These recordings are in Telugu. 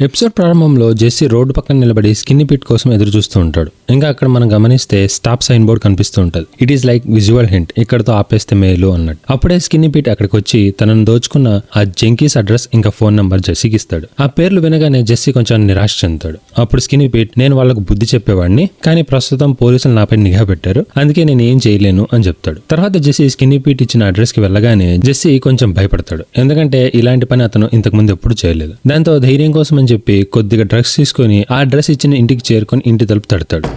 ఎపిసోడ్ ప్రారంభంలో జెస్సీ రోడ్డు పక్కన నిలబడి స్కిన్నీ పిట్ కోసం ఎదురు చూస్తూ ఉంటాడు. ఇంకా అక్కడ మనం గమనిస్తే స్టాప్ సైన్ బోర్డ్ కనిపిస్తూ ఉంటుంది. It is like visual hint, ఇక్కడతో ఆపేస్తే మేలు అన్నట్టు. అప్పుడే స్కిన్నీ పిట్ అక్కడికి వచ్చి తనను దోచుకున్న ఆ జంకీస్ అడ్రస్ ఇంకా ఫోన్ నంబర్ జెస్సీకి ఇస్తాడు. ఆ పేర్లు వినగానే జెస్సీ కొంచెం నిరాశ చెందుతాడు. అప్పుడు స్కిన్నీ పిట్, నేను వాళ్ళకు బుద్ధి చెప్పేవాడిని, కానీ ప్రస్తుతం పోలీసులు నాపై నిఘా పెట్టారు, అందుకే నేను ఏం చేయలేను అని చెప్తాడు. తర్వాత జెస్సీ స్కిన్నీ పిట్ ఇచ్చిన అడ్రస్ కి వెళ్ళగానే జెస్సీ కొంచెం భయపడతాడు, ఎందుకంటే ఇలాంటి పని అతను ఇంతకు ముందు ఎప్పుడు చేయలేదు. దాంతో ధైర్యం కోసం అని చెప్పి కొద్దిగా డ్రగ్స్ తీసుకొని ఆ డ్రెస్ ఇచ్చిన ఇంటికి చేరుకొని ఇంటి తలుపు తడతాడు.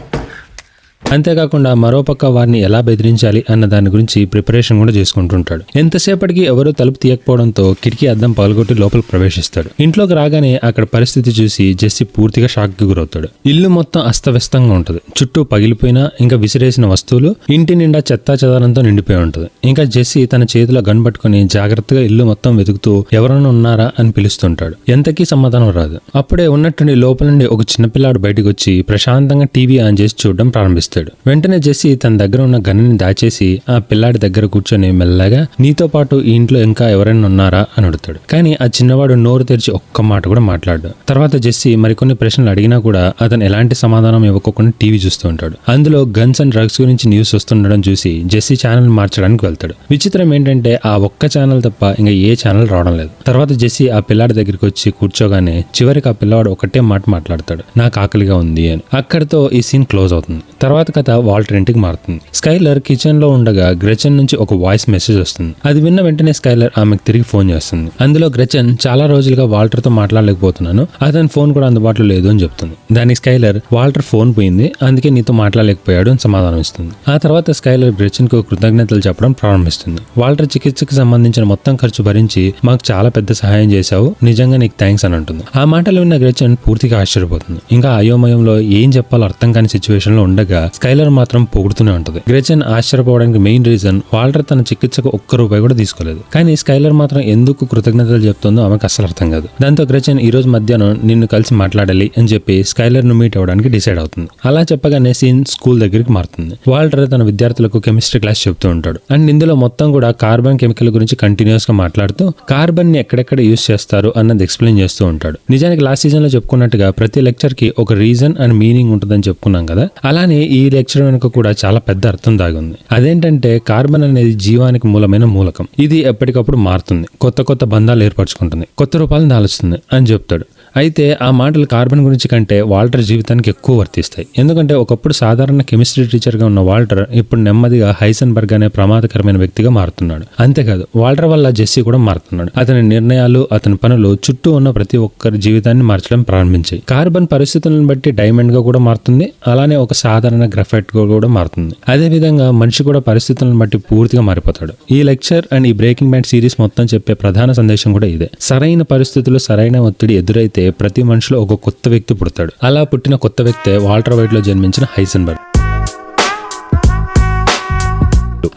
అంతేకాకుండా మరోపక్క వారిని ఎలా బెదిరించాలి అన్న దాని గురించి ప్రిపరేషన్ కూడా చేసుకుంటుంటాడు. ఎంతసేపటికి ఎవరూ తలుపు తీయకపోవడంతో కిటికీ అద్దం పగలగొట్టి లోపలికి ప్రవేశిస్తాడు. ఇంట్లోకి రాగానే అక్కడ పరిస్థితి చూసి జెస్సీ పూర్తిగా షాక్ కి గురవుతాడు. ఇల్లు మొత్తం అస్తవ్యస్తంగా ఉంటుంది. చుట్టూ పగిలిపోయిన ఇంకా విసిరేసిన వస్తువులు, ఇంటి నిండా చెత్తా చెదారంతో నిండిపోయి ఉంటుంది. ఇంకా జెస్సీ తన చేతిలో గన్ పట్టుకుని జాగ్రత్తగా ఇల్లు మొత్తం వెతుకుతూ ఎవరైనా ఉన్నారా అని పిలుస్తుంటాడు. ఎంతకీ సమాధానం రాదు. అప్పుడే ఉన్నట్టుండి లోపల నుండి ఒక చిన్నపిల్లాడు బయటకు వచ్చి ప్రశాంతంగా టీవీ ఆన్ చేసి చూడడం ప్రారంభిస్తాడు. వెంటనే జెస్సీ తన దగ్గర ఉన్న గన్నుని దాచేసి ఆ పిల్లాడి దగ్గర కూర్చొని మెల్లగా, నీతో పాటు ఈ ఇంట్లో ఇంకా ఎవరైనా ఉన్నారా అని అడుగుతాడు. కానీ ఆ చిన్నవాడు నోరు తెరిచి ఒక్క మాట కూడా మాట్లాడాడు. తర్వాత జెస్సీ మరికొన్ని ప్రశ్నలు అడిగినా కూడా అతను ఎలాంటి సమాధానం ఇవ్వకుండా టీవీ చూస్తూ ఉంటాడు. అందులో గన్స్ అండ్ డ్రగ్స్ గురించి న్యూస్ వస్తుండడం చూసి జెస్సీ ఛానల్ మార్చడానికి వెళ్తాడు. విచిత్రం ఏంటంటే ఆ ఒక్క ఛానల్ తప్ప ఇంకా ఏ ఛానల్ రావడం లేదు. తర్వాత జెస్సీ ఆ పిల్లాడి దగ్గరికి వచ్చి కూర్చోగానే చివరికి ఆ పిల్లవాడు ఒకటే మాట మాట్లాడతాడు, నాకు ఆకలిగా ఉంది అని. అక్కడితో ఈ సీన్ క్లోజ్ అవుతుంది. తర్వాత కథ వాల్టర్ ఇంటికి మారుతుంది. స్కైలర్ కిచెన్ లో ఉండగా గ్రెచెన్ నుంచి ఒక వాయిస్ మెసేజ్ వస్తుంది. అది విన్న వెంటనే స్కైలర్ ఆమెకు తిరిగి ఫోన్ చేస్తుంది. అందులో గ్రెచెన్, చాలా రోజులుగా వాల్టర్ తో మాట్లాడలేకపోతున్నాను, అతని ఫోన్ కూడా అందుబాటులో లేదు అని చెప్తుంది. దానికి స్కైలర్, వాల్టర్ ఫోన్ పోయింది, అందుకే నీతో మాట్లాడలేకపోయాడు అని సమాధానం ఇస్తుంది. ఆ తర్వాత స్కైలర్ గ్రెచెన్ కు కృతజ్ఞతలు చెప్పడం ప్రారంభిస్తుంది. వాల్టర్ చికిత్సకు సంబంధించిన మొత్తం ఖర్చు భరించి మాకు చాలా పెద్ద సహాయం చేశావు, నిజంగా నీకు థ్యాంక్స్ అని అంటుంది. ఆ మాటలు విన్న గ్రెచెన్ పూర్తిగా ఆశ్చర్యపోతుంది. ఇంకా అయోమయంలో ఏం చెప్పాలో అర్థం కాని సిచ్యువేషన్ లో ఉండగా స్కైలర్ మాత్రం పొగుడుతూనే ఉంటుంది. గ్రెచెన్ ఆశ్చర్యపోవడానికి మెయిన్ రీజన్ వాల్టర్ తన చికిత్సకు ₹1 కూడా తీసుకోలేదు. కానీ స్కైలర్ మాత్రం ఎందుకు కృతజ్ఞతలు చెప్తుందో ఆమెకు అసలు అర్థం కాదు. దాంతో గ్రెచెన్ ఈ రోజు మధ్యాహ్నం నిన్ను కలిసి మాట్లాడాలి అని చెప్పి స్కైలర్ ను మీట్ అవ్వడానికి డిసైడ్ అవుతుంది. అలా చెప్పగానే సీన్ స్కూల్ దగ్గరికి మారుతుంది. వాల్టర్ తన విద్యార్థులకు కెమిస్ట్రీ క్లాస్ చెప్తూ ఉంటాడు. అండ్ ఇందులో మొత్తం కూడా కార్బన్ కెమికల్ గురించి కంటిన్యూస్ గా మాట్లాడుతూ కార్బన్ ని ఎక్కడెక్కడ యూజ్ చేస్తారు అన్నది ఎక్స్ప్లెయిన్ చేస్తూ ఉంటాడు. నిజానికి లాస్ట్ సీజన్ లో చెప్పుకున్నట్టుగా ప్రతి లెక్చర్ కి ఒక రీజన్ అండ్ మీనింగ్ ఉంటుందని చెప్పుకున్నాం కదా, అలానే ఈ లెక్చర్ వెనుక కూడా చాలా పెద్ద అర్థం దాగుంది. అదేంటంటే కార్బన్ అనేది జీవానికి మూలమైన మూలకం. ఇది ఎప్పటికప్పుడు మారుతుంది, కొత్త కొత్త బంధాలు ఏర్పరచుకుంటుంది, కొత్త రూపాలను దాలుస్తుంది అని చెప్తాడు. అయితే ఆ మాటలు కార్బన్ గురించి కంటే వాల్టర్ జీవితానికి ఎక్కువ వర్తిస్తాయి. ఎందుకంటే ఒకప్పుడు సాధారణ కెమిస్ట్రీ టీచర్ గా ఉన్న వాల్టర్ ఇప్పుడు నెమ్మదిగా హైసెన్బర్గ్ అనే ప్రమాదకరమైన వ్యక్తిగా మారుతున్నాడు. అంతేకాదు వాల్టర్ వల్ల జెస్సీ కూడా మారుతున్నాడు. అతని నిర్ణయాలు, అతని పనులు చుట్టూ ఉన్న ప్రతి ఒక్కరి జీవితాన్ని మార్చడం ప్రారంభించాయి. కార్బన్ పరిస్థితులను బట్టి డైమండ్ గా కూడా మారుతుంది, అలానే ఒక సాధారణ గ్రఫైట్ గా కూడా మారుతుంది. అదే విధంగా మనిషి కూడా పరిస్థితులను బట్టి పూర్తిగా మారిపోతాడు. ఈ లెక్చర్ అండ్ ఈ బ్రేకింగ్ బ్యాడ్ సిరీస్ మొత్తం చెప్పే ప్రధాన సందేశం కూడా ఇదే. సరైన పరిస్థితులు, సరైన ఒత్తిడి ఎదురైతే ప్రతి మనిషిలో ఒక కొత్త వ్యక్తి పుడతాడు. అలా పుట్టిన కొత్త వ్యక్తే వాల్టర్ వైట్ లో జన్మించిన హైసెన్బర్గ్.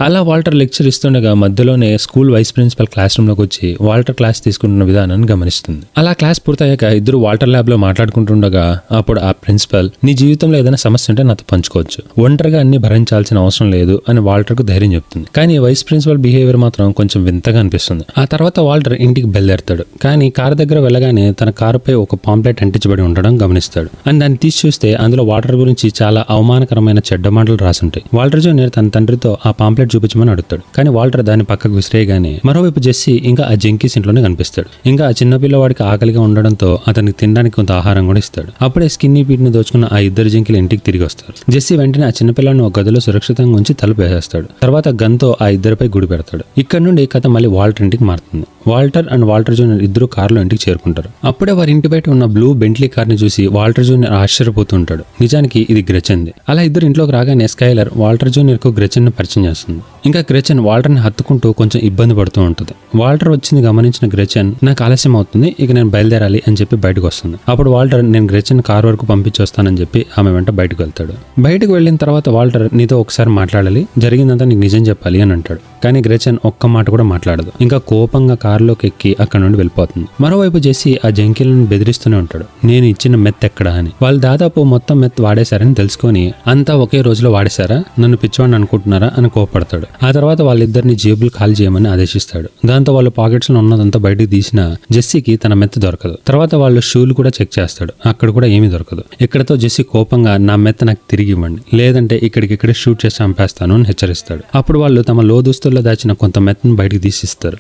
అలా వాల్టర్ లెక్చర్ ఇస్తుండగా మధ్యలోనే school vice principal classroom లోకి వచ్చి వాల్టర్ క్లాస్ తీసుకుంటున్న విధానాన్ని గమనిస్తుంది. అలా క్లాస్ పూర్తయ్యాక ఇద్దరు వాల్టర్ ల్యాబ్ లో మాట్లాడుకుంటుండగా అప్పుడు ఆ ప్రిన్సిపల్, నీ జీవితంలో ఏదైనా సమస్య ఉంటే నాతో పంచుకోవచ్చు, ఒంటరిగా అన్ని భరించాల్సిన అవసరం లేదు అని వాల్టర్ కు ధైర్యం చెప్తుంది. కానీ వైస్ ప్రిన్సిపల్ బిహేవియర్ మాత్రం కొంచెం వింతగా అనిపిస్తుంది. ఆ తర్వాత వాల్టర్ ఇంటికి బయలుదేరతాడు. కానీ కారు దగ్గర వెళ్ళగానే తన కారుపై ఒక పాంప్లెట్ అంటించబడి ఉండడం గమనిస్తాడు. అని దాన్ని తీసి చూస్తే అందులో వాటర్ గురించి చాలా అవమానకరమైన చెడ్డ మాటలు రాసుంటాయి. వాల్టర్ జూనియర్ తన తండ్రితో ఆ పాంప్లెట్ చూపించమని అడుగుతాడు. కానీ వాల్టర్ దాన్ని పక్కకు విసిరేయగానే మరోవైపు జెస్సీ ఇంకా ఆ జంకీస్ ఇంట్లోనే కనిపిస్తాడు. ఇంకా ఆ చిన్న పిల్లవాడికి ఆకలిగా ఉండడంతో అతనికి తినడానికి కొంత ఆహారం కూడా ఇస్తాడు. అప్పుడే స్కిన్నీ పీట్ ని దోచుకున్న ఆ ఇద్దరు జంకీలు ఇంటికి తిరిగి వస్తారు. జెస్సీ వెంటనే ఆ చిన్నపిల్లని ఒక గదిలో సురక్షితంగా ఉంచి తలుపు వేసేస్తాడు. తర్వాత గన్తో ఆ ఇద్దరిపై గుడి పెడతాడు. ఇక్కడ నుండి కథ మళ్ళీ వాల్టర్ ఇంటికి మారుతుంది. వాల్టర్ అండ్ వాల్టర్ జూనియర్ ఇద్దరు కారులో ఇంటికి చేరుకుంటారు. అప్పుడే వారి ఇంటి బయట ఉన్న బ్లూ బెంట్లీ కార్ ని చూసి వాల్టర్ జూనియర్ ఆశ్చర్యపోతూ ఉంటాడు. నిజానికి ఇది గ్రెచెన్ది. అలా ఇద్దరు ఇంట్లోకి రాగానే స్కైలర్ వాల్టర్ జూనియర్ కు గ్రెచెన్ ను పరిచయం చేస్తుంది. ఇంకా గ్రెచెన్ వాల్టర్ ని హత్తుకుంటూ కొంచెం ఇబ్బంది పడుతూ ఉంటుంది. వాల్టర్ వచ్చింది గమనించిన గ్రెచెన్, నాకు ఆలస్యం అవుతుంది, ఇక నేను బయలుదేరాలి అని చెప్పి బయటకు వస్తుంది. అప్పుడు వాల్టర్, నేను గ్రెచెన్ కార్ వరకు పంపించొస్తానని చెప్పి ఆమె వెంట బయటకు వెళ్తాడు. బయటకు వెళ్ళిన తర్వాత వాల్టర్, నీతో ఒకసారి మాట్లాడాలి, జరిగిందంతా నీకు నిజం చెప్పాలి అని అంటాడు. కానీ గ్రెచెన్ ఒక్క మాట కూడా మాట్లాడదు. ఇంకా కోపంగా కారులోకి ఎక్కి అక్కడ నుండి వెళ్ళిపోతుంది. మరోవైపు జెస్సీ ఆ జంకీలను బెదిరిస్తూనే ఉంటాడు, నేను ఇచ్చిన మెత్ ఎక్కడా అని. వాళ్ళు దాదాపు మొత్తం మెత్ వాడేశారని తెలుసుకొని, అంతా ఒకే రోజులో వాడేశారా, నన్ను పిచ్చివాడిని అనుకుంటున్నారా అని కోపడతాడు. ఆ తర్వాత వాళ్ళిద్దరిని జేబులు ఖాళీ చేయమని ఆదేశిస్తాడు. దాంతో వాళ్ళు పాకెట్స్ లో ఉన్నదంతా బయటకు తీసిన జెస్సీకి తన మెత్త దొరకదు. తర్వాత వాళ్ళు షూలు కూడా చెక్ చేస్తాడు, అక్కడ కూడా ఏమీ దొరకదు. ఇక్కడతో జెస్సీ కోపంగా నా మెత్త నాకు తిరిగి ఇవ్వండి, లేదంటే ఇక్కడికిక్కడే షూట్ చేసి చంపేస్తాను అని హెచ్చరిస్తాడు. అప్పుడు వాళ్ళు తమ లోదుస్తుల్లో దాచిన కొంత మెత్తను బయటకు తీసిస్తారు.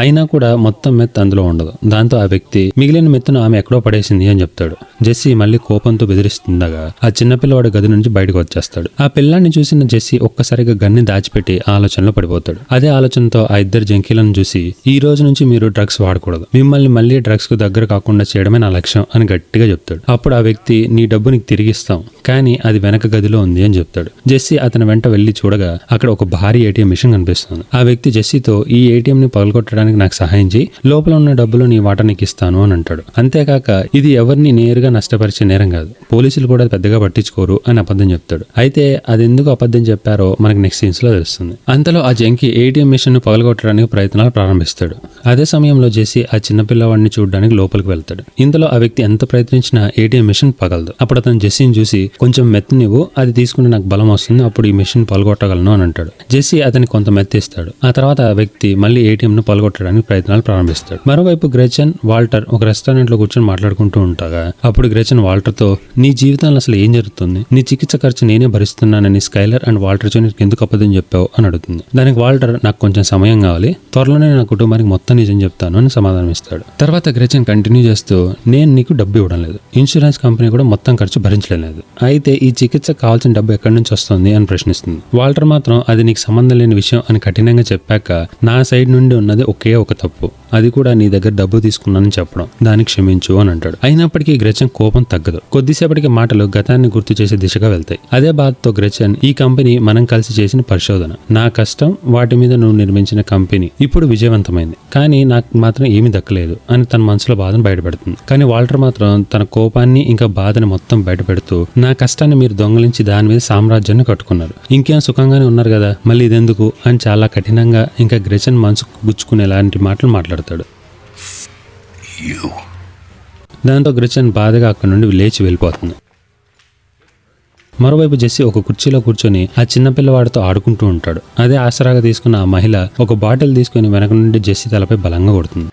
అయినా కూడా మొత్తం మెత్ అందులో ఉండదు. దాంతో ఆ వ్యక్తి మిగిలిన మెత్తును ఆమె ఎక్కడో పడేసింది అని చెప్తాడు. జెస్సీ మళ్ళీ కోపంతో బెదిరిస్తుండగా ఆ చిన్నపిల్లవాడు గది నుంచి బయటకు వచ్చేస్తాడు. ఆ పిల్లాన్ని చూసిన జెస్సీ ఒక్కసారిగా గన్ని దాచిపెట్టి ఆలోచనలో పడిపోతాడు. అదే ఆలోచనతో ఆ ఇద్దరు జంకీలను చూసి ఈ రోజు నుంచి మీరు డ్రగ్స్ వాడకూడదు, మిమ్మల్ని మళ్ళీ డ్రగ్స్ కు దగ్గర కాకుండా చేయడమే నా లక్ష్యం అని గట్టిగా చెప్తాడు. అప్పుడు ఆ వ్యక్తి నీ డబ్బు నీకు తిరిగిస్తాం, కానీ అది వెనక గదిలో ఉంది అని చెప్తాడు. జెస్సీ అతని వెంట వెళ్లి చూడగా అక్కడ ఒక భారీ ఏటీఎం మిషన్ కనిపిస్తుంది. ఆ వ్యక్తి జెస్సీతో ఈ ఏటీఎం ని పగలగొట్టడానికి నాకు సహాయం చేయి, లోపల ఉన్న డబ్బులు నీ వాటా నీకు ఇస్తాను అని అంటాడు. అంతేకాక ఇది ఎవరిని నేరుగా నష్టపరిచే నేరం కాదు, పోలీసులు కూడా పెద్దగా పట్టించుకోరు అని అబద్ధం చెప్తాడు. అయితే అది ఎందుకు అబద్ధం చెప్పారో మనకి నెక్స్ట్ సీన్స్ లో తెలుస్తుంది. అంతలో ఆ జంకీ ఏటీఎం మిషన్ ను పగలగొట్టడానికి ప్రయత్నాలు ప్రారంభిస్తాడు. అదే సమయంలో జెస్సీ ఆ చిన్నపిల్లవాడిని చూడడానికి లోపలికి వెళ్తాడు. ఇందులో ఆ వ్యక్తి ఎంత ప్రయత్నించినా ఏటీఎం మిషన్ పగలదు. అప్పుడు అతను జెస్సీని చూసి కొంచెం మెత్త నీవు, అది తీసుకుని నాకు బలం వస్తుంది, అప్పుడు ఈ మిషన్ పగలగొట్టగలను అని అంటాడు. జెస్సీ అతనికి కొంత మెత్త ఇస్తాడు. ఆ తర్వాత ఆ వ్యక్తి మళ్ళీ ఏటీఎం ను పగలగొట్టడానికి ప్రయత్నాలు ప్రారంభిస్తాడు. మరోవైపు గ్రెచెన్, వాల్టర్ ఒక రెస్టారెంట్ లో కూర్చొని మాట్లాడుకుంటూ ఉంటాగా అప్పుడు గ్రెచెన్ వాల్టర్ తో నీ జీవితంలో అసలు ఏం జరుగుతుంది, నీ చికిత్స ఖర్చు నేనే భరిస్తున్నానని స్కైలర్ అండ్ వాల్టర్ జూనియర్ ఎందుకు అబద్ధం చెప్పావు అని అడుగుతుంది. దానికి వాల్టర్ నాకు కొంచెం సమయం కావాలి, త్వరలోనే నా కుటుంబానికి మొత్తం నిజం చెప్తాను అని సమాధానం ఇస్తాడు. తర్వాత గ్రెచెన్ కంటిన్యూ చేస్తూ నేను నీకు డబ్బు ఇవ్వడం లేదు, ఇన్సూరెన్స్ కంపెనీ కూడా మొత్తం ఖర్చు భరించలేదు, అయితే ఈ చికిత్సకు కావాల్సిన డబ్బు ఎక్కడి నుంచి వస్తుంది అని ప్రశ్నిస్తుంది. వాల్టర్ మాత్రం అది నీకు సంబంధం లేని విషయం అని కఠినంగా చెప్పాక నా సైడ్ నుండి ఉన్నది ఒకే ఒక తప్పు, అది కూడా నీ దగ్గర డబ్బు తీసుకున్నానని చెప్పడం, దానికి క్షమించు అని అంటాడు. అయినప్పటికీ గ్రెచెన్ కోపం తగ్గదు. కొద్దిసేపటికి మాటలు గతాన్ని గుర్తు చేసే దిశగా వెళ్తాయి. అదే బాధతో గ్రెచెన్ ఈ కంపెనీ మనం కలిసి చేసిన పరిశోధన, నా కష్టం, వాటి మీద నువ్వు నిర్మించిన కంపెనీ ఇప్పుడు విజయవంతమైంది, కానీ నాకు మాత్రం ఏమీ దక్కలేదు అని తన మనసులో బాధను బయటపెడుతుంది. కానీ వాల్టర్ మాత్రం తన కోపాన్ని ఇంకా బాధని మొత్తం బయటపెడుతూ నా కష్టాన్ని మీరు దొంగలించి దాని మీద సామ్రాజ్యాన్ని కట్టుకున్నారు, ఇంకేం సుఖంగానే ఉన్నారు కదా, మళ్ళీ ఇదెందుకు అని చాలా కఠినంగా ఇంకా గ్రెచెన్ మనసు గుచ్చుకునేలాంటి మాటలు మాట్లాడతాడు. దాంతో గ్రెచెన్ బాధగా అక్కడి నుండి లేచి వెళ్ళిపోతుంది. మరోవైపు జెస్సీ ఒక కుర్చీలో కూర్చొని ఆ చిన్నపిల్లవాడితో ఆడుకుంటూ ఉంటాడు. అదే ఆసరాగా తీసుకున్న ఆ మహిళ ఒక బాటిల్ తీసుకుని వెనక నుండి జెస్సీ తలపై బలంగా కొడుతుంది.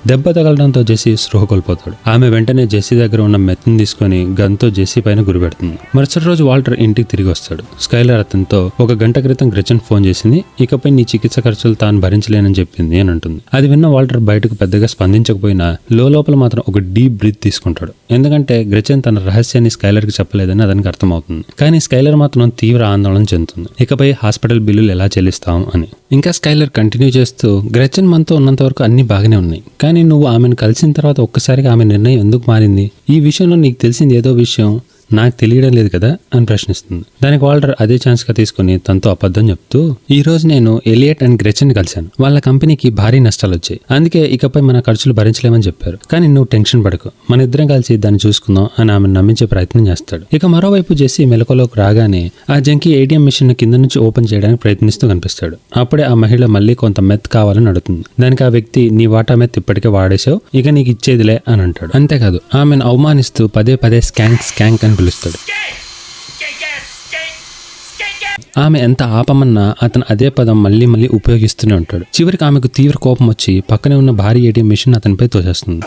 దెబ్బ తగలడంతో జెస్సీ స్పృహ కోల్పోతాడు. ఆమె వెంటనే జెస్సీ దగ్గర ఉన్న మెత్తని తీసుకుని గన్తో జెస్సీ పైన గురిపెడుతుంది. మరుసటి రోజు వాల్టర్ ఇంటికి తిరిగి వస్తాడు. స్కైలర్ అతనితో ఒక గంట క్రితం గ్రెచెన్ ఫోన్ చేసింది, ఇకపై నీ చికిత్స ఖర్చులు తాను భరించలేనని చెప్పింది అని అంటుంది. అది విన్న వాల్టర్ బయటకు పెద్దగా స్పందించకపోయినా లోపల మాత్రం ఒక డీప్ బ్రీత్ తీసుకుంటాడు. ఎందుకంటే గ్రెచెన్ తన రహస్యాన్ని స్కైలర్ కి చెప్పలేదని అతనికి అర్థమవుతుంది. కానీ స్కైలర్ మాత్రం తీవ్ర ఆందోళన చెందుతుంది, ఇకపై హాస్పిటల్ బిల్లులు ఎలా చెల్లిస్తాం అని. ఇంకా స్కైలర్ కంటిన్యూ చేస్తూ గ్రెచెన్ మనతో ఉన్నంత వరకు అన్ని బాగానే ఉన్నాయి, కానీ నువ్వు ఆమెను కలిసిన తర్వాత ఒక్కసారిగా ఆమె నిర్ణయం ఎందుకు మారింది, ఈ విషయంలో నీకు తెలిసింది ఏదో విషయం నాకు తెలియడం లేదు కదా అని ప్రశ్నిస్తుంది. దానికి వాల్టర్ అదే ఛాన్స్ గా తీసుకుని తనతో అబద్ధం చెప్తూ ఈ రోజు నేను ఎలియట్ అండ్ గ్రెచెన్ కలిశాను, వాళ్ళ కంపెనీకి భారీ నష్టాలు వచ్చాయి, అందుకే ఇకపై మన ఖర్చులు భరించలేమని చెప్పారు, కానీ నువ్వు టెన్షన్ పడకు, మన ఇద్దరం కలిసి దాన్ని చూసుకుందాం అని ఆమెను నమ్మించే ప్రయత్నం చేస్తాడు. ఇక మరోవైపు జెస్సీ మెలకువలోకి రాగానే ఆ జంకీ ఏటీఎం మిషన్ కింద నుంచి ఓపెన్ చేయడానికి ప్రయత్నిస్తూ కనిపిస్తాడు. అప్పుడే ఆ మహిళ మళ్ళీ కొంత మెత్ కావాలని అడుగుతుంది. దానికి ఆ వ్యక్తి నీ వాటా మెత్ ఇప్పటికే వాడేసావు, ఇక నీకు ఇచ్చేదిలే అని అంటాడు. అంతేకాదు ఆమెను అవమానిస్తూ పదే పదే స్కాంక్ స్కాంక్ అని పిలుస్తాడు. ఆమె ఎంత ఆపమన్నా అతను అదే పదం మళ్ళీ మళ్ళీ ఉపయోగిస్తూనే ఉంటాడు. చివరికి ఆమెకు తీవ్ర కోపం వచ్చి పక్కనే ఉన్న భారీ ఏటీఎం మిషన్ అతనిపై తోసేస్తుంది.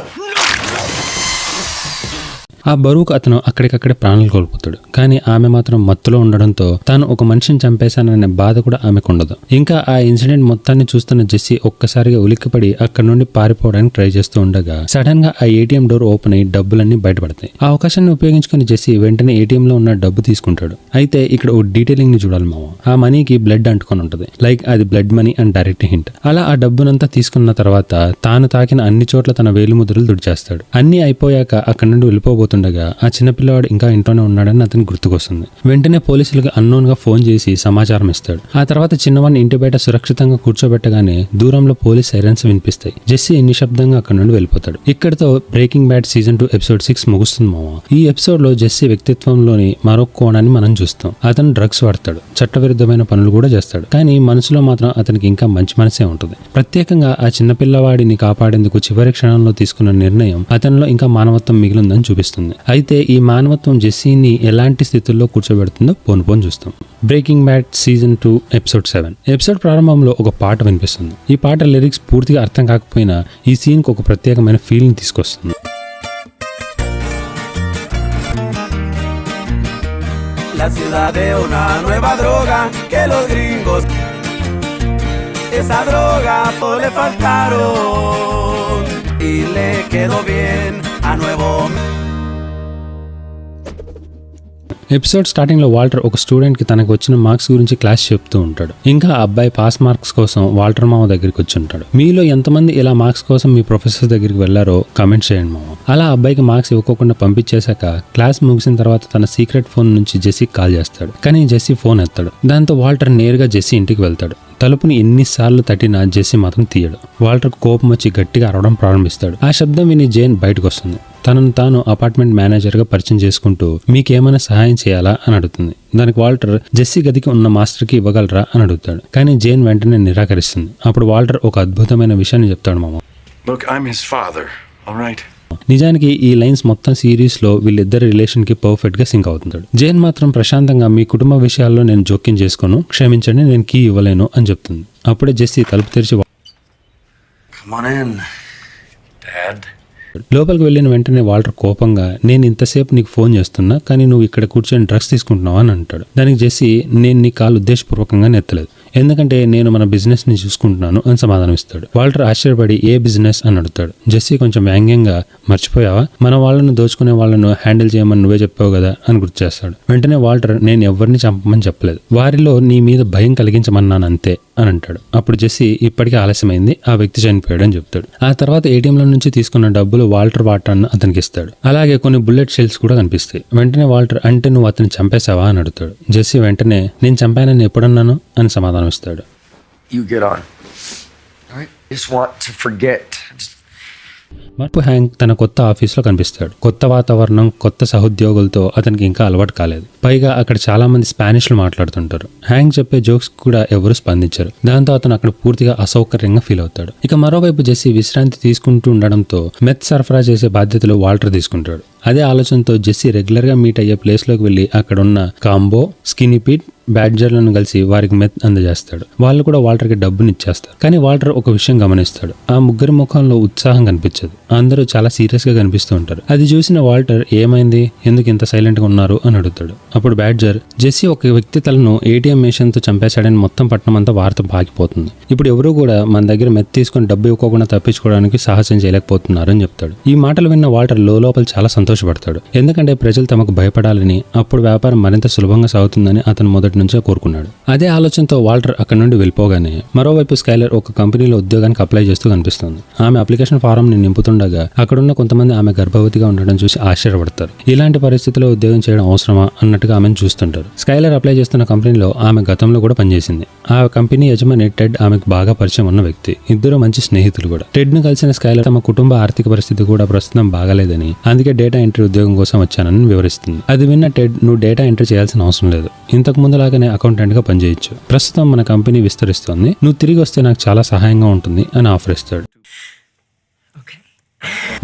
ఆ బరువుకు అతను అక్కడికక్కడే ప్రాణాలు కోల్పోతాడు. కానీ ఆమె మాత్రం మత్తులో ఉండడంతో తాను ఒక మనిషిని చంపేశాననే బాధ కూడా ఆమెకు ఉండదు. ఇంకా ఆ ఇన్సిడెంట్ మొత్తాన్ని చూస్తున్న జెస్సీ ఒక్కసారిగా ఉలిక్కిపడి అక్కడి నుండి పారిపోవడానికి ట్రై చేస్తూ ఉండగా సడన్ గా ఆ ఏటీఎం డోర్ ఓపెన్ అయ్యి డబ్బులన్నీ బయటపడతాయి. ఆ అవకాశాన్ని ఉపయోగించుకుని జెస్సీ వెంటనే ఏటీఎం లో ఉన్న డబ్బు తీసుకుంటాడు. అయితే ఇక్కడ ఓ డీటెయిలింగ్ ని చూడాలి మామ. ఆ మనీకి బ్లడ్ అంటుకొని ఉంటది, లైక్ అది blood money and direct hint. అలా ఆ డబ్బునంతా తీసుకున్న తర్వాత తాను తాకిన అన్ని చోట్ల తన వేలు ముద్రలు దుడిచేస్తాడు. అన్ని అయిపోయాక అక్కడి నుండి వెళ్ళిపోబోతుండగా ఆ చిన్నపిల్లవాడు ఇంకా ఇంట్లోనే ఉన్నాడని అతను గుర్తుకొస్తుంది. వెంటనే పోలీసులకు అన్నోన్ గా ఫోన్ చేసి సమాచారం ఇస్తాడు. ఆ తర్వాత చిన్నవాడిని ఇంటి బయట సురక్షితంగా కూర్చోబెట్టగానే దూరంలో పోలీస్ సైరన్స్ వినిపిస్తాయి. జెస్సీ నిశ్శబ్దంగా అక్కడి నుండి వెళ్ళిపోతాడు. ఇక్కడితో బ్రేకింగ్ బ్యాడ్ సీజన్ 2 ఎపిసోడ్ 6 ముగుస్తుంది మామ. ఈ ఎపిసోడ్ లో జెస్సీ వ్యక్తిత్వంలోని మరో కోణాన్ని మనం చూస్తాం. అతను డ్రగ్స్ వాడతాడు, చట్టవిరుద్ధమైన పనులు కూడా చేస్తాడు, కానీ మనసులో మాత్రం అతనికి ఇంకా మంచి మనసే ఉంటుంది. ప్రత్యేకంగా ఆ చిన్నపిల్లవాడిని కాపాడేందుకు చివరి క్షణంలో తీసుకున్న నిర్ణయం అతనిలో ఇంకా మానవత్వం మిగిలిందని చూపిస్తుంది. కనిపిస్తుంది. అయితే ఈ మానవత్వం జెస్సీని ఎలాంటి స్థితుల్లో కూర్చోబెడుతుందో పోను చూస్తాం. Breaking bad season 2 episode 7. Episode ప్రారంభంలో ఒక పాట వినిపిస్తుంది. ఈ పాట లిరిక్స్ పూర్తిగా అర్థం కాకపోయినా ఈ సీన్కి ఒక ప్రత్యేకమైన ఫీలింగ్ తీసుకొస్తుంది. La ciudad de una nueva droga que los gringos esa droga pues le faltaron y le quedó bien a nuevo. Episode starting లో వాల్టర్ ఒక స్టూడెంట్ కి తనకు వచ్చిన మార్క్స్ గురించి క్లాస్ చెప్తూ ఉంటాడు. ఇంకా ఆ అబ్బాయి పాస్ మార్క్స్ కోసం వాల్టర్ మామ దగ్గరికి వచ్చి ఉంటాడు. మీలో ఎంతమంది ఇలా మార్క్స్ కోసం మీ ప్రొఫెసర్ దగ్గరికి వెళ్లారో కామెంట్ చేయండి మామ. అలా అబ్బాయికి మార్క్స్ ఇవ్వకుండా పంపించేశాక క్లాస్ ముగిసిన తర్వాత తన సీక్రెట్ ఫోన్ నుంచి జెస్సీకి కాల్ చేస్తాడు. కానీ జెస్సీ ఫోన్ ఎత్తాడు. దాంతో వాల్టర్ నేరుగా జెస్సీ ఇంటికి వెళ్తాడు. తలుపుని ఎన్నిసార్లు తట్టినా జెస్సీ మాత్రం తీయడు. వాల్టర్ కోపం వచ్చి గట్టిగా అరవడం ప్రారంభిస్తాడు. ఆ శబ్దం విని జేన్ బయటకు వస్తుంది. తనను తాను అపార్ట్మెంట్ మేనేజర్గా పరిచయం చేసుకుంటూ మీకేమైనా సహాయం చేయాలా అని అడుగుతుంది. దానికి వాల్టర్ జెస్సీ గదికి ఉన్న మాస్టర్కి ఇవ్వగలరా అని అడుగుతాడు. కానీ జేన్ వెంటనే నిరాకరిస్తుంది. అప్పుడు వాల్టర్ ఒక అద్భుతమైన విషయాన్ని చెప్తాడు మామ. Look, I'm his father, all right? నిజానికి ఈ లైన్స్ మొత్తం సిరీస్ లో వీళ్ళిద్దరి రిలేషన్ కి పర్ఫెక్ట్ గా సింక్ అవుతుంటాడు. జేన్ మాత్రం ప్రశాంతంగా మీ కుటుంబ విషయాల్లో నేను జోక్యం చేసుకోను, క్షమించండి నేను కీ ఇవ్వలేను అని చెప్తుంది. అప్పుడే జెస్సీ తలుపు తెరిచి Come on in, Dad. లోపలికి వెళ్ళిన వెంటనే వాల్టర్ కోపంగా నేను ఇంతసేపు నీకు ఫోన్ చేస్తున్నా కానీ నువ్వు ఇక్కడ కూర్చొని డ్రగ్స్ తీసుకుంటున్నావు అని అంటాడు. దానికి జెస్సీ నేను నీ కాల్ ఉద్దేశపూర్వకంగా నెత్తలేదు, ఎందుకంటే నేను మన బిజినెస్ ని చూసుకుంటున్నాను అని సమాధానం ఇస్తాడు. వాల్టర్ ఆశ్చర్యపడి ఏ బిజినెస్ అని అడుగుతాడు. జెస్సీ కొంచెం వ్యంగ్యంగా మర్చిపోయావా, మన వాళ్ళను దోచుకునే వాళ్ళను హ్యాండిల్ చేయమని నువ్వే చెప్పావు కదా అని గుర్తు చేస్తాడు. వెంటనే వాల్టర్ నేను ఎవరిని చంపమని చెప్పలేదు, వారిలో నీ మీద భయం కలిగించమన్నాను అంతే అని అంటాడు. అప్పుడు జెస్సీ ఇప్పటికే ఆలస్యమైంది, ఆ వ్యక్తి చనిపోయాడు అని చెప్తాడు. ఆ తర్వాత ఏటీఎంల నుంచి తీసుకున్న డబ్బులు వాల్టర్ వాటాన్ని అతనికి ఇస్తాడు. అలాగే కొన్ని బుల్లెట్ షెల్స్ కూడా కనిపిస్తాయి. వెంటనే వాల్టర్ అంటే నువ్వు అతన్ని చంపేశావా అని అడుగుతాడు. జెస్సీ వెంటనే నేను చంపానని ఎప్పుడన్నాను అని సమాధానం ఇస్తాడు. You get on. All right? Just want to forget. మార్పు హ్యాంక్ తన కొత్త ఆఫీస్లో కనిపిస్తాడు. కొత్త వాతావరణం, కొత్త సహోద్యోగులతో అతనికి ఇంకా అలవాటు కాలేదు. పైగా అక్కడ చాలా మంది స్పానిష్లు మాట్లాడుతుంటారు. హ్యాంక్ చెప్పే జోక్స్ కూడా ఎవరు స్పందించరు. దాంతో అతను అక్కడ పూర్తిగా అసౌకర్యంగా ఫీల్ అవుతాడు. ఇక మరోవైపు జెస్సీ విశ్రాంతి తీసుకుంటూ ఉండడంతో మెత్ సరఫరా చేసే బాధ్యతలు వాల్టర్ తీసుకుంటాడు. అదే ఆలోచనతో జెస్సీ రెగ్యులర్ గా మీట్ అయ్యే ప్లేస్ లోకి వెళ్లి అక్కడ ఉన్న కాంబో, స్కినీ పీట్, బ్యాడ్జర్లను కలిసి వారికి మెత్ అందజేస్తాడు. వాళ్ళు కూడా వాల్టర్కి డబ్బుని ఇచ్చేస్తారు. కానీ వాల్టర్ ఒక విషయం గమనిస్తాడు. ఆ ముగ్గురి ముఖంలో ఉత్సాహం కనిపించదు. అందరూ చాలా సీరియస్ గా కనిపిస్తూ ఉంటారు. అది చూసిన వాల్టర్ ఏమైంది, ఎందుకు ఇంత సైలెంట్ గా ఉన్నారు అని అడుగుతాడు. అప్పుడు బ్యాడ్జర్ జెస్సీ ఒక వ్యక్తి తలను ఏటీఎం మెషిన్ తో చంపేశాడని మొత్తం పట్టణం అంతా వార్త పాకిపోతుంది. ఇప్పుడు ఎవరు కూడా మన దగ్గర మెత్ తీసుకుని డబ్బు ఇవ్వకుండా తప్పించుకోవడానికి సాహసం చేయలేకపోతున్నారు అని చెప్తాడు. ఈ మాటలు విన్న వాల్టర్ లోపల చాలా సంతోషపడతాడు. ఎందుకంటే ప్రజలు తమకు భయపడాలని, అప్పుడు వ్యాపారం మరింత సులభంగా సాగుతుందని అతను మొదటి నుంచే కోరుకున్నాడు. అదే ఆలోచనతో వాల్టర్ అక్కడి నుండి వెళ్ళిపోగానే మరోవైపు స్కైలర్ ఒక కంపెనీలో ఉద్యోగానికి అప్లై చేస్తూ కనిపిస్తుంది. ఆమె అప్లికేషన్ ఫారం ని నింపుతుండగా అక్కడున్న కొంతమంది ఆమె గర్భవతిగా ఉండడం చూసి ఆశ్చర్యపడతారు. ఇలాంటి పరిస్థితుల్లో ఉద్యోగం చేయడం అవసరమా అన్నట్టుగా ఆమెను చూస్తుంటారు. స్కైలర్ అప్లై చేస్తున్న కంపెనీలో ఆమె గతంలో కూడా పనిచేసింది. ఆ కంపెనీ యజమాని టెడ్ ఆమెకు బాగా పరిచయం ఉన్న వ్యక్తి. ఇద్దరు మంచి స్నేహితులు కూడా. టెడ్ ను కలిసిన స్కైలర్ తమ కుటుంబ ఆర్థిక పరిస్థితి కూడా ప్రస్తుతం బాగాలేదని, అందుకే డేటా ఎంట్రీ ఉద్యోగం కోసం వచ్చానని వివరిస్తుంది. అది విన్న టెడ్ నువ్వు డేటా ఎంట్రీ చేయాల్సిన అవసరం లేదు, ఇంతకు ముందు లాగానే అకౌంటెంట్ గా పనిచేయొచ్చు, ప్రస్తుతం మన కంపెనీ విస్తరిస్తోంది, నువ్వు తిరిగి వస్తే నాకు చాలా సహాయంగా ఉంటుంది అని ఆఫర్ ఇస్తాడు.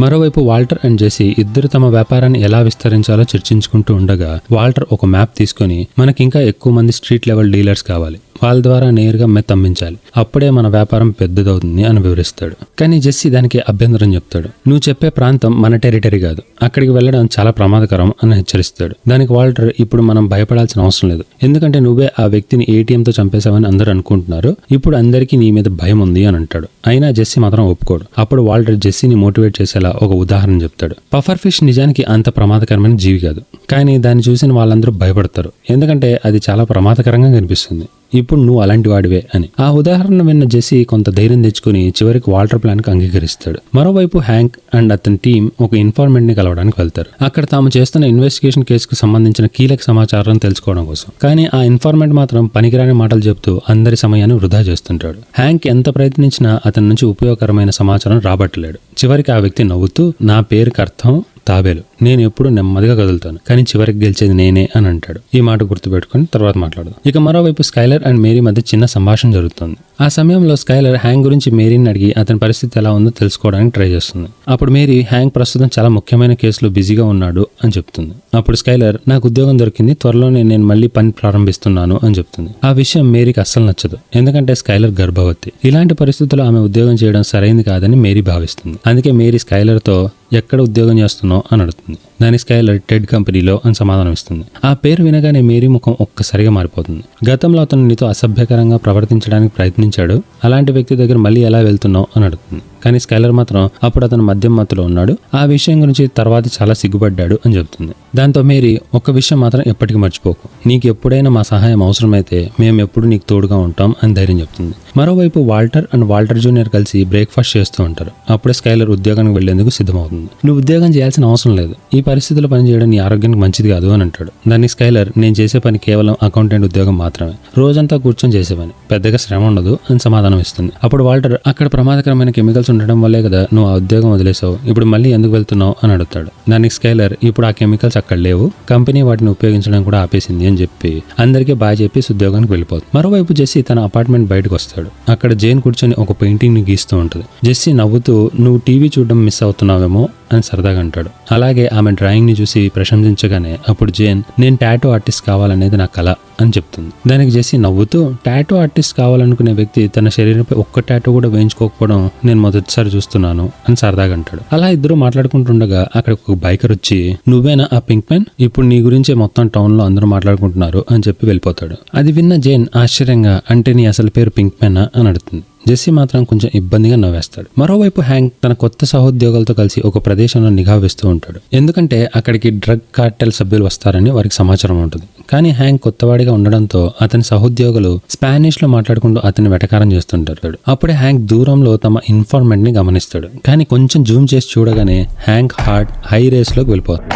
మరోవైపు వాల్టర్ అండ్ జెస్సీ ఇద్దరు తమ వ్యాపారాన్ని ఎలా విస్తరించాలో చర్చించుకుంటూ ఉండగా వాల్టర్ ఒక మ్యాప్ తీసుకొని మనకి ఇంకా ఎక్కువ మంది స్ట్రీట్ లెవెల్ డీలర్స్ కావాలి, వాళ్ళ ద్వారా నేరుగా మెత్ అమ్మించాలి, అప్పుడే మన వ్యాపారం పెద్దదవుతుంది అని వివరిస్తాడు. కానీ జెస్సీ దానికి అభ్యంతరం చెప్తాడు. నువ్వు చెప్పే ప్రాంతం మన టెరిటరీ కాదు, అక్కడికి వెళ్ళడం చాలా ప్రమాదకరం అని హెచ్చరిస్తాడు. దానికి వాల్టర్ ఇప్పుడు మనం భయపడాల్సిన అవసరం లేదు, ఎందుకంటే నువ్వే ఆ వ్యక్తిని ఏటీఎంతో చంపేశావని అందరూ అనుకుంటున్నారు, ఇప్పుడు అందరికీ నీ మీద భయం ఉంది అని అంటాడు. అయినా జెస్సీ మాత్రం ఒప్పుకోడు. అప్పుడు వాల్టర్ జెస్సీని మోటివేట్ చేసేలా ఒక ఉదాహరణ చెప్తాడు. పఫర్ ఫిష్ నిజానికి అంత ప్రమాదకరమైన జీవి కాదు, కానీ దాన్ని చూసిన వాళ్ళందరూ భయపడతారు, ఎందుకంటే అది చాలా ప్రమాదకరంగా కనిపిస్తుంది. ఇప్పుడు నువ్వు అలాంటి వాడివే అని. ఆ ఉదాహరణ విన్న జెస్సీ కొంత ధైర్యం తెచ్చుకుని చివరికి వాల్టర్ ప్లాన్ కి అంగీకరిస్తాడు. మరోవైపు హ్యాంక్ అండ్ అతని టీం ఒక ఇన్ఫార్మెంట్ ని కలవడానికి వెళ్తారు. అక్కడ తాము చేస్తున్న ఇన్వెస్టిగేషన్ కేసుకు సంబంధించిన కీలక సమాచారం తెలుసుకోవడం కోసం. కానీ ఆ ఇన్ఫార్మెంట్ మాత్రం పనికిరాని మాటలు చెప్తూ అందరి సమయాన్ని వృధా చేస్తుంటాడు. హ్యాంక్ ఎంత ప్రయత్నించినా అతని నుంచి ఉపయోగకరమైన సమాచారం రాబట్టలేడు. చివరికి ఆ వ్యక్తి నవ్వుతూ నా పేరుకి అర్థం తాబేలు, నేను ఎప్పుడు నెమ్మదిగా కదులుతాను, కానీ చివరికి గెలిచేది నేనే అని అంటాడు. ఈ మాట గుర్తుపెట్టుకుని తర్వాత మాట్లాడదాం. ఇక మరోవైపు స్కైలర్ అండ్ మేరీ మధ్య చిన్న సంభాషణ జరుగుతుంది. ఆ సమయంలో స్కైలర్ హ్యాంక్ గురించి మేరీని అడిగి అతని పరిస్థితి ఎలా ఉందో తెలుసుకోవడానికి ట్రై చేస్తుంది. అప్పుడు మేరీ హ్యాంక్ ప్రస్తుతం చాలా ముఖ్యమైన కేసులో బిజీగా ఉన్నాడు అని చెప్తుంది. అప్పుడు స్కైలర్ నాకు ఉద్యోగం దొరికింది, త్వరలోనే నేను మళ్ళీ పని ప్రారంభిస్తున్నాను అని చెప్తుంది. ఆ విషయం మేరీకి అస్సలు నచ్చదు, ఎందుకంటే స్కైలర్ గర్భవతి. ఇలాంటి పరిస్థితుల్లో ఆమె ఉద్యోగం చేయడం సరైంది కాదని మేరీ భావిస్తుంది. అందుకే మేరీ స్కైలర్తో ఎక్కడ ఉద్యోగం చేస్తున్నావు అని అడుగుతుంది. దాని స్కైలర్ టెడ్ కంపెనీలో అని సమాధానం ఇస్తుంది. ఆ పేరు వినగానే మేరీ ముఖం ఒక్కసారిగా మారిపోతుంది. గతంలో అతను నీతో అసభ్యకరంగా ప్రవర్తించడానికి ప్రయత్నించాడు, అలాంటి వ్యక్తి దగ్గర మళ్ళీ ఎలా వెళ్తున్నావు అని అడుగుతుంది. కానీ స్కైలర్ మాత్రం అప్పుడు అతను మద్యం మత్తులో ఉన్నాడు, ఆ విషయం గురించి తర్వాత చాలా సిగ్గుపడ్డాడు అని చెప్తుంది. దాంతో మేరీ ఒక్క విషయం మాత్రం ఎప్పటికీ మర్చిపోకు, నీకు ఎప్పుడైనా మా సహాయం అవసరమైతే మేము ఎప్పుడు నీకు తోడుగా ఉంటాం అని ధైర్యం చెప్తుంది. మరోవైపు వాల్టర్ అండ్ వాల్టర్ జూనియర్ కలిసి బ్రేక్ఫాస్ట్ చేస్తూ ఉంటారు. అప్పుడే స్కైలర్ ఉద్యోగానికి వెళ్లేందుకు సిద్ధమవుతుంది. నువ్వు ఉద్యోగం చేయాల్సిన అవసరం లేదు, ఈ పరిస్థితుల్లో పనిచేయడం నీ ఆరోగ్యానికి మంచిది కాదు అని అంటాడు. దానికి స్కైలర్ నేను చేసే పని కేవలం అకౌంటెంట్ ఉద్యోగం మాత్రమే, రోజంతా కూర్చొని చేసే పని, పెద్దగా శ్రమ ఉండదు అని సమాధానం ఇస్తుంది. అప్పుడు వాల్టర్ అక్కడ ప్రమాదకరమైన కెమికల్స్ ఉండడం వల్లే కదా నువ్వు ఆ ఉద్యోగం వదిలేసావు, ఇప్పుడు మళ్ళీ ఎందుకు వెళ్తున్నావు అని అడుగుతాడు. దానికి స్కైలర్ ఇప్పుడు ఆ కెమికల్స్ అక్కడ లేవు, కంపెనీ వాటిని ఉపయోగించడం కూడా ఆపేసింది అని చెప్పి అందరికీ బాగా చెప్పేసి ఉద్యోగానికి వెళ్ళిపోతుంది. మరోవైపు జెస్సీ తన అపార్ట్మెంట్ బయటకు వస్తాడు. అక్కడ జేన్ కూర్చొని ఒక పెయింటింగ్ ని గీస్తూ ఉంటుంది. జెస్సీ నవ్వుతూ నువ్వు టీవీ చూడడం మిస్ అవుతున్నావేమో అని సరదాగా అంటాడు. అలాగే ఆమె డ్రాయింగ్ ని చూసి ప్రశంసించగానే అప్పుడు జేన్ నేను టాటూ ఆర్టిస్ట్ కావాలనేది నా కల అని చెప్తుంది. దానికి జెస్సీ నవ్వుతూ టాటూ ఆర్టిస్ట్ కావాలనుకునే వ్యక్తి తన శరీరంపై ఒక్క టాటూ కూడా వేయించుకోకపోవడం నేను మొదటిసారి చూస్తున్నాను అని సరదాగా అంటాడు. అలా ఇద్దరు మాట్లాడుకుంటుండగా అక్కడ ఒక బైకర్ వచ్చి నువ్వేనా ఆ పింక్ మ్యాన్, ఇప్పుడు నీ గురించే మొత్తం టౌన్ లో అందరూ మాట్లాడుకుంటున్నారు అని చెప్పి వెళ్ళిపోతాడు. అది విన్న జేన్ ఆశ్చర్యంగా అంటే నీ అసలు పేరు పింక్ మ్యానా అని అడుగుతుంది. జెస్సీ మాత్రం కొంచెం ఇబ్బందిగా నవ్వేస్తాడు. మరోవైపు హ్యాంక్ తన కొత్త సహోద్యోగులతో కలిసి ఒక ప్రదేశంలో నిఘా వేస్తూ ఉంటాడు, ఎందుకంటే అక్కడికి డ్రగ్ కార్టెల్ సభ్యులు వస్తారని వారికి సమాచారం ఉంటుంది. కానీ హ్యాంక్ కొత్తవాడిగా ఉండడంతో అతని సహోద్యోగులు స్పానిష్ లో మాట్లాడుకుంటూ అతన్ని వెటకారం చేస్తుంటారు. అప్పుడే హ్యాంక్ దూరంలో తమ ఇన్ఫార్మెంట్ ని గమనిస్తాడు. కానీ కొంచెం జూమ్ చేసి చూడగానే హ్యాంక్ హార్ట్ హై రేస్ లోకి వెళ్ళిపోతుంది.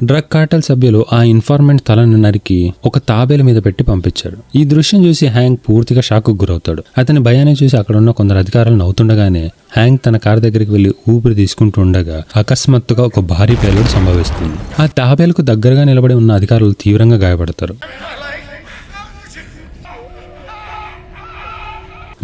డ్రగ్ కార్టెల్ సభ్యులు ఆ ఇన్ఫార్మెంట్ తలను నరికి ఒక తాబేలు మీద పెట్టి పంపించాడు. ఈ దృశ్యం చూసి హ్యాంక్ పూర్తిగా షాక్ కు గురవుతాడు. అతని భయాన్ని చూసి అక్కడ ఉన్న కొందరు అధికారులు నవ్వుతుండగానే హ్యాంక్ తన కారు దగ్గరికి వెళ్లి ఊపిరి తీసుకుంటూ ఉండగా అకస్మాత్తుగా ఒక భారీ పేలుడు సంభవిస్తుంది. ఆ తాబేలుకు దగ్గరగా నిలబడి ఉన్న అధికారులు తీవ్రంగా గాయపడతారు.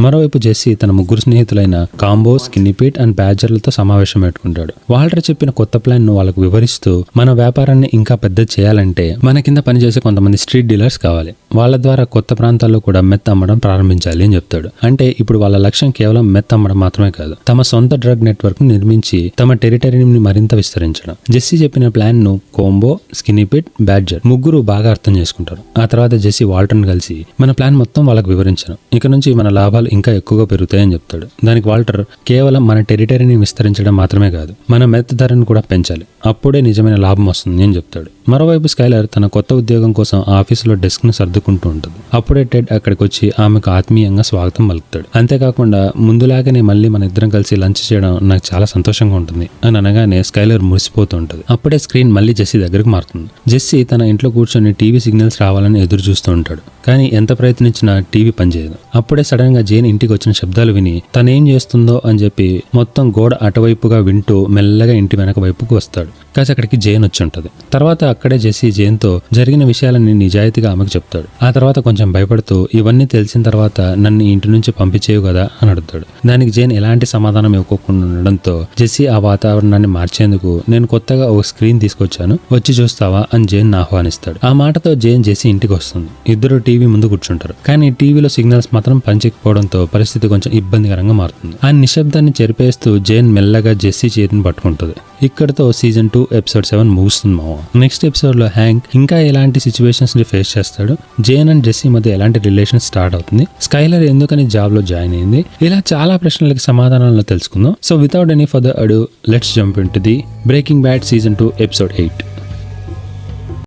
మరోవైపు జెస్సీ తన ముగ్గురు స్నేహితులైన కాంబో, స్కిన్నిపీట్ అండ్ బ్యాడ్జర్లతో సమావేశం పెట్టుకుంటాడు. వాల్టర్ చెప్పిన కొత్త ప్లాన్ ను వాళ్ళకు వివరిస్తూ మన వ్యాపారాన్ని ఇంకా పెద్ద చేయాలంటే మన కింద పనిచేసే కొంతమంది స్ట్రీట్ డీలర్స్ కావాలి, వాళ్ళ ద్వారా కొత్త ప్రాంతాల్లో కూడా మెత్ అమ్మడం ప్రారంభించాలి అని చెప్తాడు. అంటే ఇప్పుడు వాళ్ళ లక్ష్యం కేవలం మెత్ అమ్మడం మాత్రమే కాదు, తమ సొంత డ్రగ్ నెట్వర్క్ ను నిర్మించి తమ టెరిటరీని మరింత విస్తరించడం. జెస్సీ చెప్పిన ప్లాన్ ను కాంబో, స్కిన్నిపీట్, బ్యాడ్జర్ ముగ్గురు బాగా అర్థం చేసుకుంటారు. ఆ తర్వాత జెస్సీ వాల్టర్ ను కలిసి మన ప్లాన్ మొత్తం వాళ్ళకు వివరించను, ఇక నుంచి మన లాభాలు ఇంకా ఎక్కువగా పెరుగుతాయని చెప్తాడు. దానికి వాల్టర్ కేవలం మన టెరిటరీని విస్తరించడం మాత్రమే కాదు, మన మెత్ ధరను కూడా పెంచాలి, అప్పుడే నిజమైన లాభం వస్తుంది అని చెప్తాడు. మరోవైపు స్కైలర్ తన కొత్త ఉద్యోగం కోసం ఆఫీసులో డెస్క్ ను సర్దుకుంటూ ఉంటుంది. అప్పుడే టెడ్ అక్కడికి వచ్చి ఆమెకు ఆత్మీయంగా స్వాగతం పలుకుతాడు. అంతేకాకుండా ముందులాగానే మళ్ళీ మన ఇద్దరం కలిసి లంచ్ చేయడం నాకు చాలా సంతోషంగా ఉంటుంది అని అనగానే స్కైలర్ మురిసిపోతూ ఉంటుంది. అప్పుడే స్క్రీన్ మళ్ళీ జెస్సీ దగ్గరకు మారుతుంది. జెస్సీ తన ఇంట్లో కూర్చొని టీవీ సిగ్నల్స్ రావాలని ఎదురు చూస్తూ ఉంటాడు. కానీ ఎంత ప్రయత్నించినా టీవీ పనిచేయదు. అప్పుడే సడన్ గా జేన్ ఇంటికి వచ్చిన శబ్దాలు విని తనేం చేస్తుందో అని చెప్పి మొత్తం గోడ అటువైపుగా వింటూ మెల్లగా ఇంటి వెనక వైపుకు వస్తాడు. కాసి అక్కడికి జేన్ వచ్చి ఉంటది. తర్వాత అక్కడే జెస్సీ జేన్ తో జరిగిన విషయాలన్నీ నిజాయితీగా ఆమెకు చెప్తాడు. ఆ తర్వాత కొంచెం భయపడుతూ ఇవన్నీ తెలిసిన తర్వాత నన్ను ఇంటి నుంచి పంపించేయు కదా అని అడుగుతాడు. దానికి జేన్ ఎలాంటి సమాధానం ఇవ్వకుండా ఉండడంతో జెస్సీ ఆ వాతావరణాన్ని మార్చేందుకు నేను కొత్తగా ఒక స్క్రీన్ తీసుకొచ్చాను, వచ్చి చూస్తావా అని జేన్ ఆహ్వానిస్తాడు. ఆ మాటతో జేన్ జెస్సీ ఇంటికి వస్తుంది. ఇద్దరు టీవీ ముందు కూర్చుంటారు. కానీ టీవీలో సిగ్నల్స్ మాత్రం పనిచేయకపోవడంతో పరిస్థితి కొంచెం ఇబ్బందికరంగా మారుతుంది. ఆ నిశ్శబ్దాన్ని చెరిపేస్తూ జేన్ మెల్లగా జెస్సీ చేతిని పట్టుకుంటుంది. ఇక్కడతో సీజన్ 2 ఎపిసోడ్ 7 ముగుస్తుంది మావా. నెక్స్ట్ ఎపిసోడ్ లో హ్యాంక్ ఇంకా ఎలాంటి సిచ్యువేషన్స్ ని ఫేస్ చేస్తాడు, జేన్ అండ్ జెస్సీ మధ్య ఎలాంటి రిలేషన్ స్టార్ట్ అవుతుంది, స్కైలర్ ఎందుకని జాబ్ లో జాయిన్ అయింది, ఇలా చాలా ప్రశ్నలకి సమాధానాలను తెలుసుకుందాం. సో వితౌట్ ఎనీ ఫర్దర్ అడు let's jump into the breaking bad season 2 episode 8.